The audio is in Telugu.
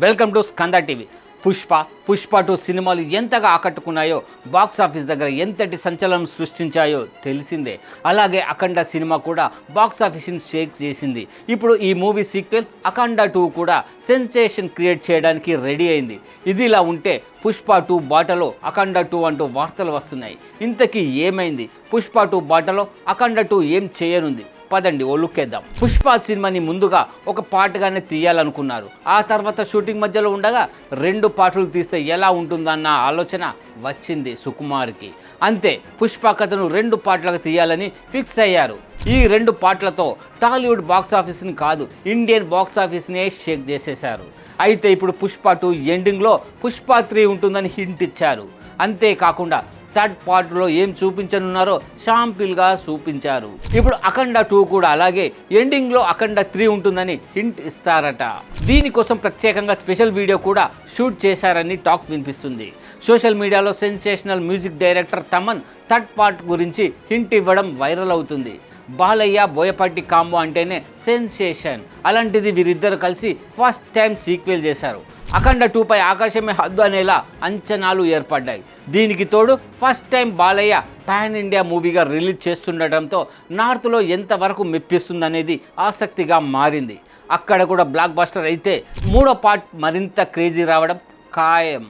Welcome to Skanda TV. Pushpa 2 సినిమాలు ఎంతగా ఆకట్టుకున్నాయో, బాక్స్ ఆఫీస్ దగ్గర ఎంతటి సంచలనం సృష్టించాయో తెలిసిందే. అలాగే అఖండ సినిమా కూడా బాక్స్ ఆఫీస్ని షేక్ చేసింది. ఇప్పుడు ఈ మూవీ సీక్వెల్ అఖండ 2 కూడా సెన్సేషన్ క్రియేట్ చేయడానికి రెడీ అయింది. ఇది ఇలా ఉంటే పుష్ప 2 బాటలో అఖండ 2 అంటూ వార్తలు వస్తున్నాయి. ఇంతకీ ఏమైంది? పుష్ప 2 బాటలో అఖండ 2 ఏం చేయనుంది? పదండి ఓ లుక్ వేద్దాం. పుష్ప సినిమాని ముందుగా ఒక పాటగానే తీయాలనుకున్నారు. ఆ తర్వాత షూటింగ్ మధ్యలో ఉండగా 2 పాటలు తీస్తే ఎలా ఉంటుందన్న ఆలోచన వచ్చింది సుకుమార్కి. అంతే, పుష్ప కథను 2 పాటలకు తీయాలని ఫిక్స్ అయ్యారు. ఈ 2 పాటలతో టాలీవుడ్ బాక్స్ ఆఫీస్ని కాదు, ఇండియన్ బాక్స్ ఆఫీస్నే షేక్ చేసేశారు. అయితే ఇప్పుడు పుష్ప 2 ఎండింగ్లో పుష్ప 3 ఉంటుందని హింట్ ఇచ్చారు. అంతేకాకుండా థర్డ్ పార్ట్లో ఏం చూపించనున్నారో షాంపిల్గా చూపించారు. ఇప్పుడు అఖండ 2 కూడా అలాగే ఎండింగ్లో అఖండ 3 ఉంటుందని హింట్ ఇస్తారట. దీనికోసం ప్రత్యేకంగా స్పెషల్ వీడియో కూడా షూట్ చేశారని టాక్ వినిపిస్తుంది. సోషల్ మీడియాలో sensational music director Thaman third part గురించి హింట్ ఇవ్వడం వైరల్ అవుతుంది. బాలయ్య బోయపాటి కాంబో అంటేనే సెన్సేషన్. అలాంటిది వీరిద్దరు కలిసి ఫస్ట్ టైం సీక్వెల్ చేశారు. అఖండ 2 పై ఆకాశమే హద్దు అనేలా అంచనాలు ఏర్పడ్డాయి. దీనికి తోడు first time Balayya pan India మూవీగా రిలీజ్ చేస్తుండటంతో నార్త్లో ఎంతవరకు మెప్పిస్తుందనేది ఆసక్తిగా మారింది. అక్కడ కూడా బ్లాక్ బస్టర్ అయితే 3వ పార్ట్ మరింత క్రేజీ రావడం ఖాయం.